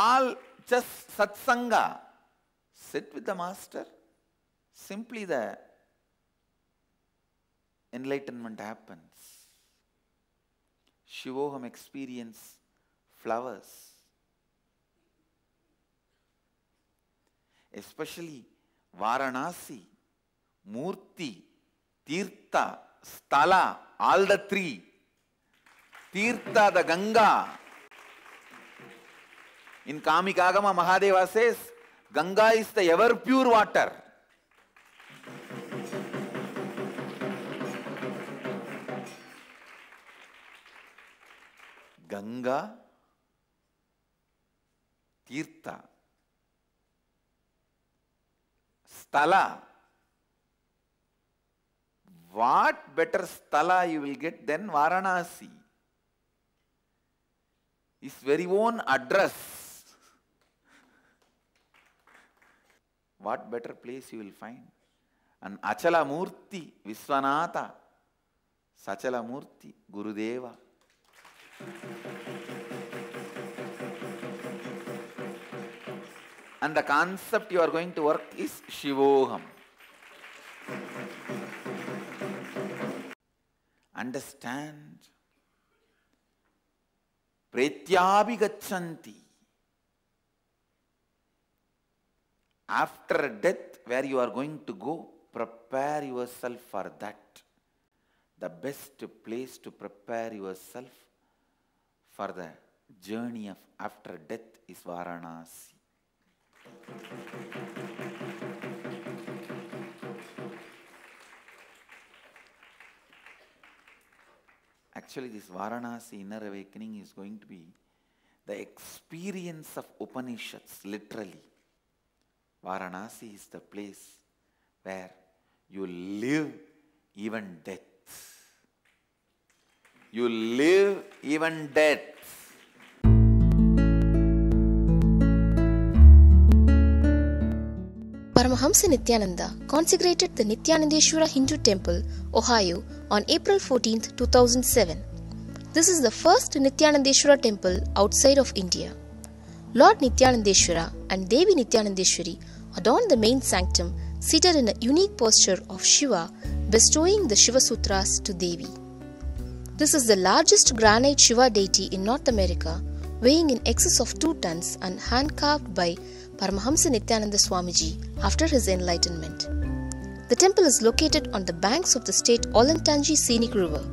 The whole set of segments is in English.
all just satsanga. Sit with the master. Simply the enlightenment happens. Shivoham experience flowers. Especially Varanasi, Murti, Tirtha, Sthala, all the three. Tirtha, the Ganga. In Kamikagama, Mahadeva says, Ganga is the ever pure water. Ganga, Tirtha, Sthala. What better Sthala you will get than Varanasi? His very own address. What better place you will find? An Achala Murti, Viswanatha, Sachala Murti, Gurudeva. And the concept you are going to work is Shivoham. Understand? Pretyabhi gachanti. After death, where you are going to go, prepare yourself for that. The best place to prepare yourself for the journey of after death is Varanasi. Actually, this Varanasi inner awakening is going to be the experience of Upanishads, literally. Varanasi is the place where you live even death. You live even death. Paramahamsa Nithyananda consecrated the Nithyanandeshwara Hindu Temple, Ohio on April 14, 2007. This is the first Nithyanandeshwara temple outside of India. Lord Nithyanandeshwara and Devi Nithyanandeshwari adorn the main sanctum, seated in a unique posture of Shiva, bestowing the Shiva Sutras to Devi. This is the largest granite Shiva deity in North America, weighing in excess of 2 tons and hand-carved by Paramahamsa Nithyananda Swamiji after his enlightenment. The temple is located on the banks of the state Olentangy Scenic River.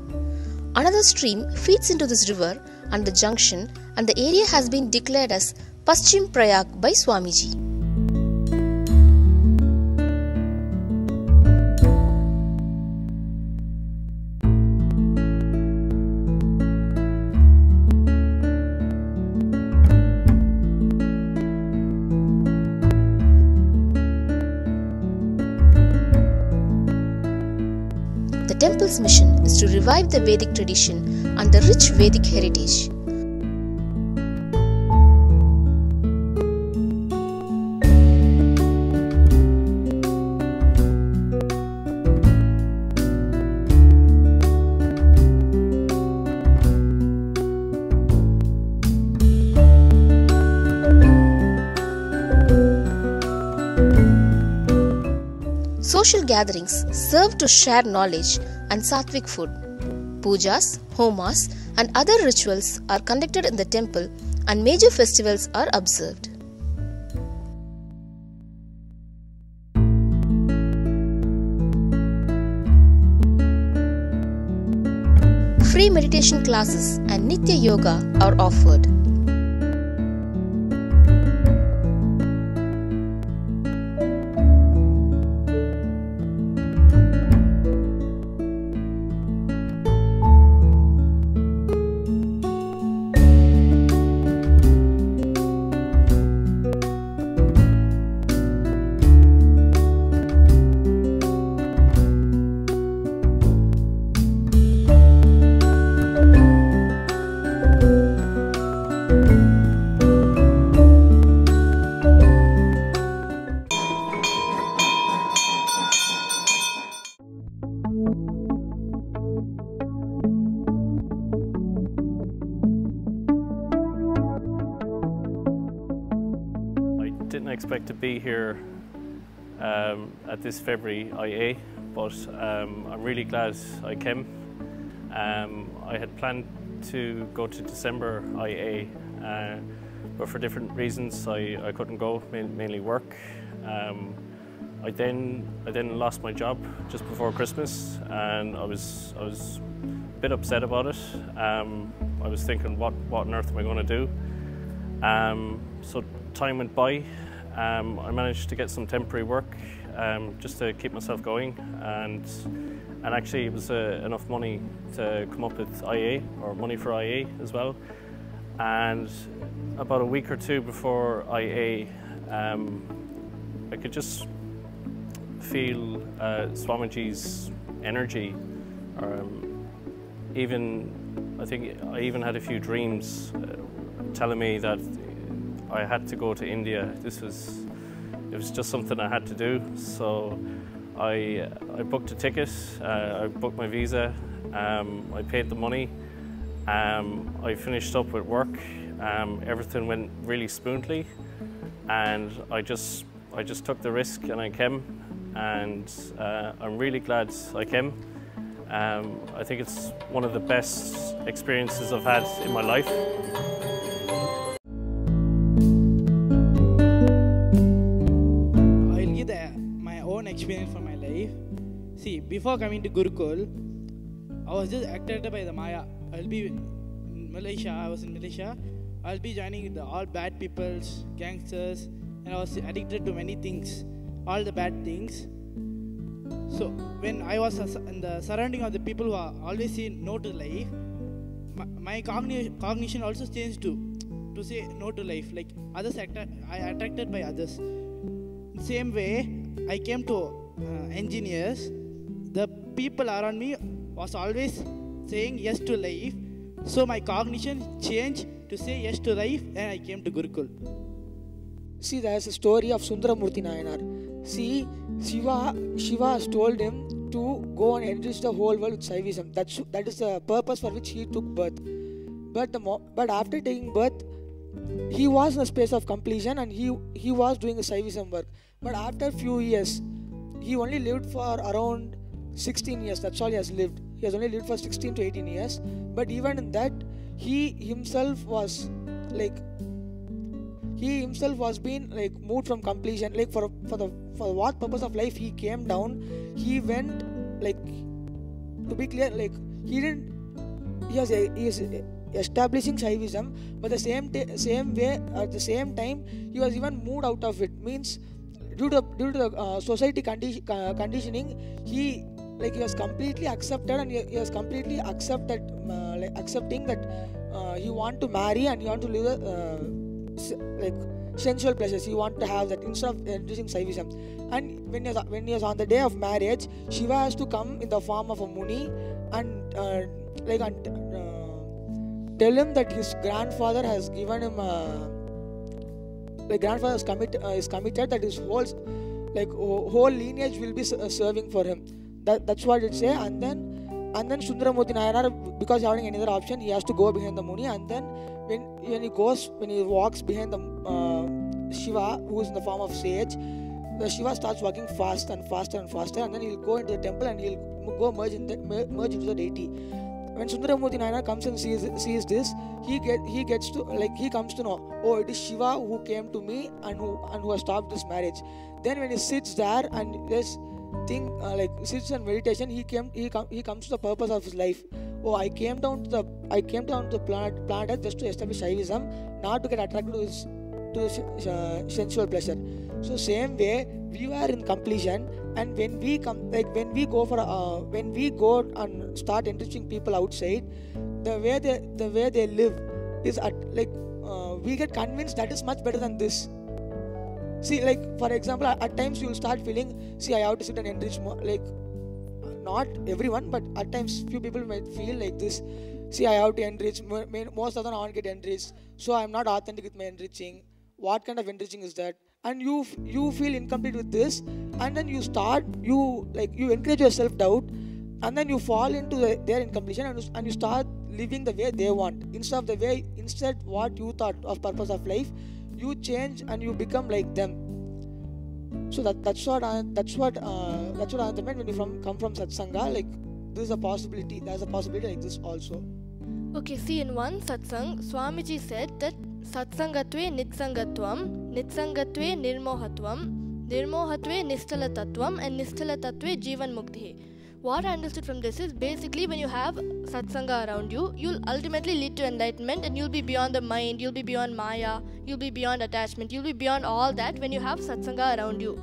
Another stream feeds into this river and the junction, and the area has been declared as Paschim Prayag by Swamiji. The temple's mission is to revive the Vedic tradition and the rich Vedic heritage. Social gatherings serve to share knowledge and sattvic food. Pujas, homas, and other rituals are conducted in the temple, and major festivals are observed. Free meditation classes and Nitya Yoga are offered. expect to be here at this February IA, but I'm really glad I came. I had planned to go to December IA, but for different reasons I couldn't go, mainly work. I then lost my job just before Christmas, and I was a bit upset about it. I was thinking, what on earth am I going to do? So time went by. I managed to get some temporary work just to keep myself going, and actually it was enough money to come up with IA, or money for IA as well. And about a week or two before IA, I could just feel Swamiji's energy. I think I even had a few dreams telling me that I had to go to India. It was just something I had to do. So I booked a ticket, I booked my visa, I paid the money, I finished up with work. Everything went really smoothly, and I just took the risk and I came, and I'm really glad I came. I think it's one of the best experiences I've had in my life. I'll give my own experience from my life. See, before coming to Gurukul, I was just attracted by the Maya. I'll be in Malaysia. I was in Malaysia. I'll be joining all bad peoples, gangsters, and I was addicted to many things, all the bad things. So when I was in the surrounding of the people who are always saying no to life, my cognition also changed to say no to life. Like others, I attracted by others. Same way, I came to engineers. The people around me was always saying yes to life. So my cognition changed to say yes to life, and I came to Gurukul. See, there's a story of Sundaramurti Nayanar. See, Shiva has told him to go and enrich the whole world with Saivism. That is the purpose for which he took birth. But after taking birth, he was in a space of completion, and he was doing a Saivism work. But after a few years, he only lived for around 16 years. That's all he has lived. He has only lived for 16 to 18 years. But even in that, he himself was being like moved from completion. Like for what purpose of life he came down, he went, like, to be clear, like he is establishing Shaivism, but the same way at the same time he was even moved out of it. Means due to the society conditioning, he was completely accepted, and he was completely accepting that he want to marry and he want to live sensual pleasures. He want to have that instead of introducing Saivism. And when he was on the day of marriage, Shiva has to come in the form of a Muni and tell him that his grandfather has given him grandfather is committed that his whole lineage will be serving for him. That's what it say. And then Sundaramurti Nayanar, because having any other option, he has to go behind the Muni. And then when he walks behind the Shiva, who is in the form of sage, the Shiva starts walking fast and faster and faster, and then he'll go into the temple and he'll go merge into the deity. When Sundaramurti Nayanar comes and sees this, he comes to know, oh, it is Shiva who came to me and who has stopped this marriage. Then when he sits there and sits in meditation, he comes to the purpose of his life. Oh, I came down to the planet Earth just to establish Shaivism, not to get attracted to sensual pleasure. So same way, we were in completion, and when we go and start enriching people outside, the way they live is we get convinced that is much better than this. See, for example, at times you will start feeling, see, I have to sit and enrich more. Not everyone, but at times few people might feel like this. See, I have to enrich. Most of them aren't get enriched, so I am not authentic with my enriching. What kind of enriching is that? And you feel incomplete with this, and then you encourage your self-doubt, and then you fall into their incompletion, and you start living the way they want instead what you thought of purpose of life. you change and you become like them. So that's what I meant when you come from satsanga. Like this is a possibility. There's a possibility like this also. Okay, see, in one satsang, Swamiji said that satsangatve nitsangatvam, nitsangatve nirmohatvam, nirmohatve nisthalatatvam, and nisthalatatve jivan mukti. What I understood from this is basically when you have satsanga around you, you'll ultimately lead to enlightenment and you'll be beyond the mind, you'll be beyond maya, you'll be beyond attachment, you'll be beyond all that when you have satsanga around you.